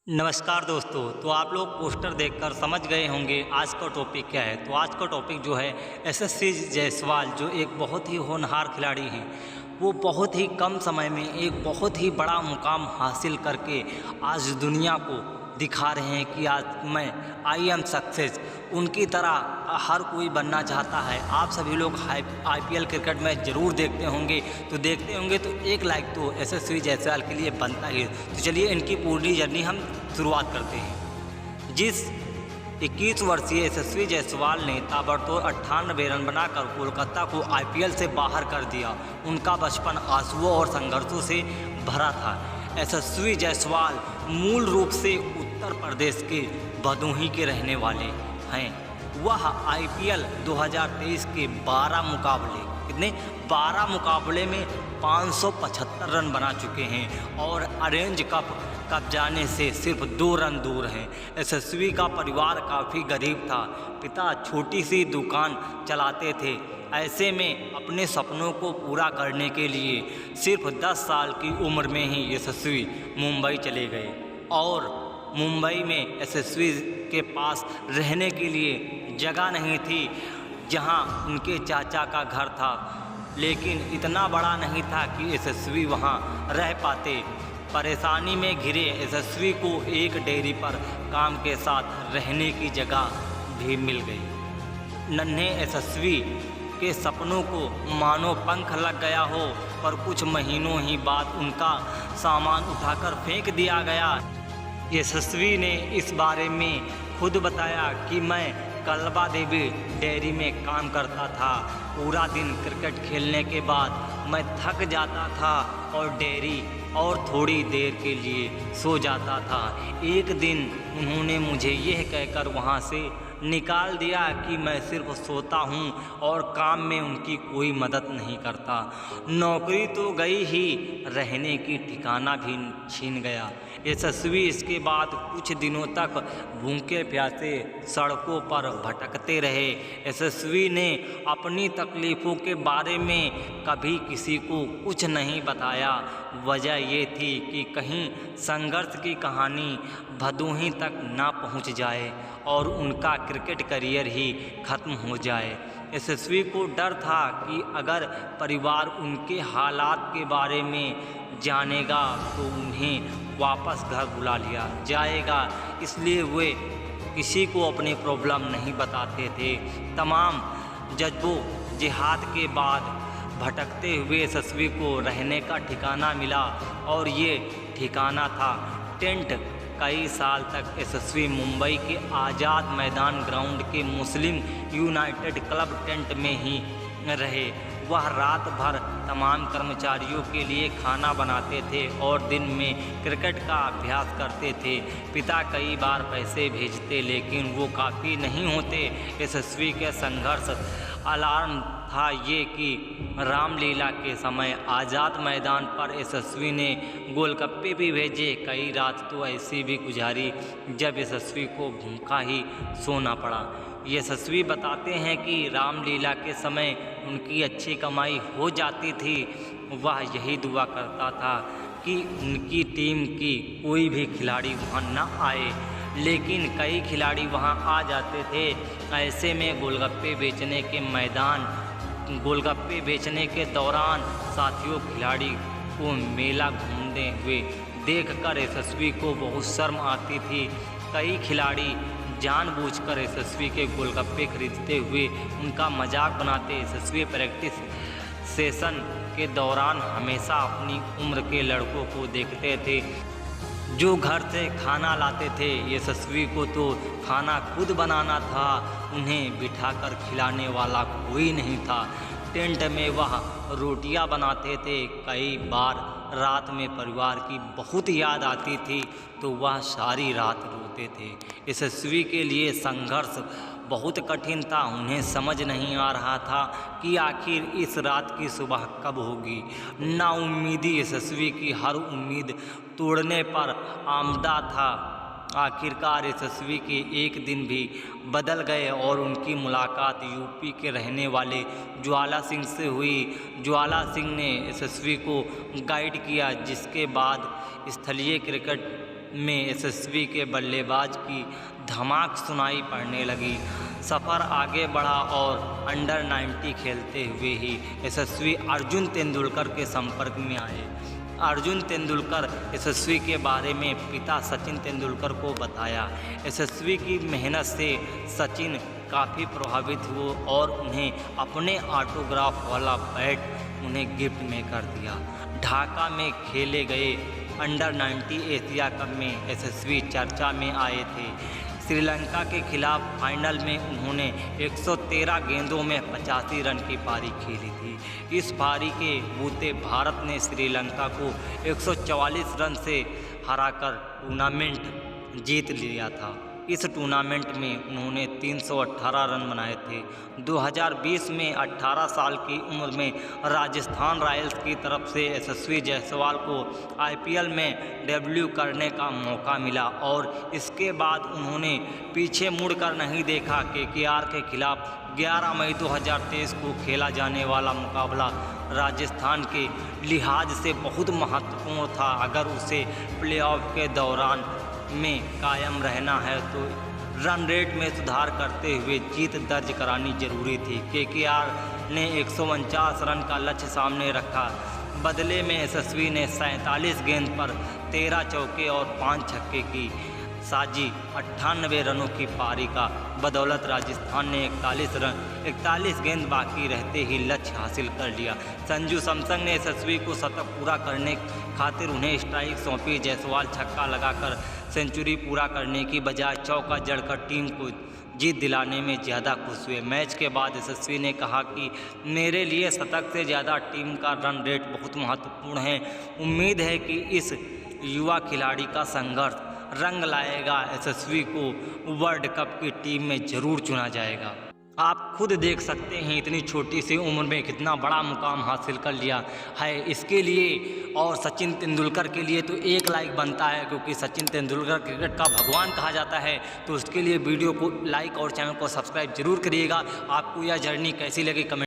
नमस्कार दोस्तों। तो आप लोग पोस्टर देखकर समझ गए होंगे आज का टॉपिक क्या है। तो आज का टॉपिक जो है यशस्वी जायसवाल, जो एक बहुत ही होनहार खिलाड़ी है, वो बहुत ही कम समय में एक बहुत ही बड़ा मुकाम हासिल करके आज दुनिया को दिखा रहे हैं कि आज मैं आई एम सक्सेस। उनकी तरह हर कोई बनना चाहता है। आप सभी लोग आईपीएल क्रिकेट मैच ज़रूर देखते होंगे। तो देखते होंगे तो एक लाइक तो यशस्वी जायसवाल के लिए बनता ही है। तो चलिए इनकी पूरी जर्नी हम शुरुआत करते हैं। जिस 21 वर्षीय यशस्वी जायसवाल ने ताबड़तोड़ 98 रन बनाकर कोलकाता को आईपीएल से बाहर कर दिया, उनका बचपन आंसुओं और संघर्षों से भरा था। यशस्वी जायसवाल मूल रूप से उत्तर प्रदेश के भदोही के रहने वाले हैं। वह आईपीएल 2023 के 12 मुकाबले में 575 रन बना चुके हैं और ऑरेंज कप जाने से सिर्फ 2 रन दूर हैं। यशस्वी का परिवार काफ़ी गरीब था। पिता छोटी सी दुकान चलाते थे। ऐसे में अपने सपनों को पूरा करने के लिए सिर्फ 10 साल की उम्र में ही यशस्वी मुंबई चले गए और मुंबई में यशस्वी के पास रहने के लिए जगह नहीं थी। जहां उनके चाचा का घर था, लेकिन इतना बड़ा नहीं था कि यशस्वी वहां रह पाते। परेशानी में घिरे यशस्वी को एक डेयरी पर काम के साथ रहने की जगह भी मिल गई। नन्हे यशस्वी के सपनों को मानो पंख लग गया हो, पर कुछ महीनों ही बाद उनका सामान उठाकर फेंक दिया गया। यशस्वी ने इस बारे में खुद बताया कि मैं कलबा देवी डेयरी में काम करता था। पूरा दिन क्रिकेट खेलने के बाद मैं थक जाता था और डेयरी और थोड़ी देर के लिए सो जाता था। एक दिन उन्होंने मुझे यह कहकर वहाँ से निकाल दिया कि मैं सिर्फ सोता हूँ और काम में उनकी कोई मदद नहीं करता। नौकरी तो गई ही, रहने की ठिकाना भी छीन गया। यशस्वी इसके बाद कुछ दिनों तक भूखे प्यासे सड़कों पर भटकते रहे। यशस्वी ने अपनी तकलीफ़ों के बारे में कभी किसी को कुछ नहीं बताया। वजह ये थी कि कहीं संघर्ष की कहानी भदोही तक ना पहुंच जाए और उनका क्रिकेट करियर ही ख़त्म हो जाए। यशस्वी को डर था कि अगर परिवार उनके हालात के बारे में जानेगा तो उन्हें वापस घर बुला लिया जाएगा, इसलिए वे किसी को अपनी प्रॉब्लम नहीं बताते थे। तमाम जद्दोजहद के बाद भटकते हुए यशस्वी को रहने का ठिकाना मिला और ये ठिकाना था टेंट। कई साल तक यशस्वी मुंबई के आज़ाद मैदान ग्राउंड के मुस्लिम यूनाइटेड क्लब टेंट में ही रहे। वह रात भर तमाम कर्मचारियों के लिए खाना बनाते थे और दिन में क्रिकेट का अभ्यास करते थे। पिता कई बार पैसे भेजते, लेकिन वो काफ़ी नहीं होते। यशस्वी के संघर्ष अलार्म था ये कि रामलीला के समय आज़ाद मैदान पर यशस्वी ने गोलगप्पे भी भेजे। कई रात तो ऐसी भी गुजारी जब यशस्वी को भूखा ही सोना पड़ा। यशस्वी बताते हैं कि रामलीला के समय उनकी अच्छी कमाई हो जाती थी। वह यही दुआ करता था कि उनकी टीम की कोई भी खिलाड़ी वहाँ न आए, लेकिन कई खिलाड़ी वहाँ आ जाते थे। ऐसे में गोलगप्पे बेचने के दौरान साथियों खिलाड़ी को मेला घूमते हुए देखकर यशस्वी को बहुत शर्म आती थी। कई खिलाड़ी जानबूझकर यशस्वी के गोलगप्पे खरीदते हुए उनका मजाक बनाते। यशस्वी प्रैक्टिस सेशन के दौरान हमेशा अपनी उम्र के लड़कों को देखते थे जो घर से खाना लाते थे। यशस्वी को तो खाना खुद बनाना था, उन्हें बिठाकर खिलाने वाला कोई नहीं था। टेंट में वह रोटियां बनाते थे। कई बार रात में परिवार की बहुत याद आती थी तो वह सारी रात रोते थे। यशस्वी के लिए संघर्ष बहुत कठिन था। उन्हें समझ नहीं आ रहा था कि आखिर इस रात की सुबह कब होगी। नाउम्मीदी यशस्वी की हर उम्मीद तोड़ने पर आमदा था। आखिरकार यशस्वी के एक दिन भी बदल गए और उनकी मुलाकात यूपी के रहने वाले ज्वाला सिंह से हुई। ज्वाला सिंह ने यशस्वी को गाइड किया, जिसके बाद स्थलीय क्रिकेट में यशस्वी के बल्लेबाज की धमाक सुनाई पड़ने लगी। सफ़र आगे बढ़ा और अंडर 90 खेलते हुए ही यशस्वी अर्जुन तेंदुलकर के संपर्क में आए। अर्जुन तेंदुलकर यशस्वी के बारे में पिता सचिन तेंदुलकर को बताया। यशस्वी की मेहनत से सचिन काफ़ी प्रभावित हुए और उन्हें अपने ऑटोग्राफ वाला बैट उन्हें गिफ्ट में कर दिया। ढाका में खेले गए अंडर 90 एशिया कप में यशस्वी चर्चा में आए थे। श्रीलंका के खिलाफ फाइनल में उन्होंने 113 गेंदों में 85 रन की पारी खेली थी। इस पारी के बूते भारत ने श्रीलंका को 144 रन से हराकर टूर्नामेंट जीत लिया था। इस टूर्नामेंट में उन्होंने 318 रन बनाए थे। 2020 में 18 साल की उम्र में राजस्थान रॉयल्स की तरफ से यशस्वी जायसवाल को IPL में डेब्यू करने का मौका मिला और इसके बाद उन्होंने पीछे मुड़कर नहीं देखा। KKR के खिलाफ 11 मई 2023 को खेला जाने वाला मुकाबला राजस्थान के लिहाज से बहुत महत्वपूर्ण था। अगर उसे प्लेऑफ के दौरान में कायम रहना है तो रन रेट में सुधार करते हुए जीत दर्ज करानी जरूरी थी। KKR ने 149 रन का लक्ष्य सामने रखा। बदले में यशस्वी ने 47 गेंद पर 13 चौके और 5 छक्के की साजी 98 रनों की पारी का बदौलत राजस्थान ने 41 गेंद बाकी रहते ही लक्ष्य हासिल कर लिया। संजू सैमसन ने यशस्वी को शतक पूरा करने खातिर उन्हें स्ट्राइक सौंपी। जायसवाल छक्का लगाकर सेंचुरी पूरा करने की बजाय चौका जड़कर टीम को जीत दिलाने में ज़्यादा खुश हुए। मैच के बाद यशस्वी ने कहा कि मेरे लिए शतक से ज़्यादा टीम का रन रेट बहुत महत्वपूर्ण है। उम्मीद है कि इस युवा खिलाड़ी का संघर्ष रंग लाएगा। यशस्वी को वर्ल्ड कप की टीम में ज़रूर चुना जाएगा। आप खुद देख सकते हैं इतनी छोटी सी उम्र में कितना बड़ा मुकाम हासिल कर लिया है। इसके लिए और सचिन तेंदुलकर के लिए तो एक लाइक बनता है, क्योंकि सचिन तेंदुलकर क्रिकेट का भगवान कहा जाता है। तो उसके लिए वीडियो को लाइक और चैनल को सब्सक्राइब जरूर करिएगा। आपको यह जर्नी कैसी लगी कमेंट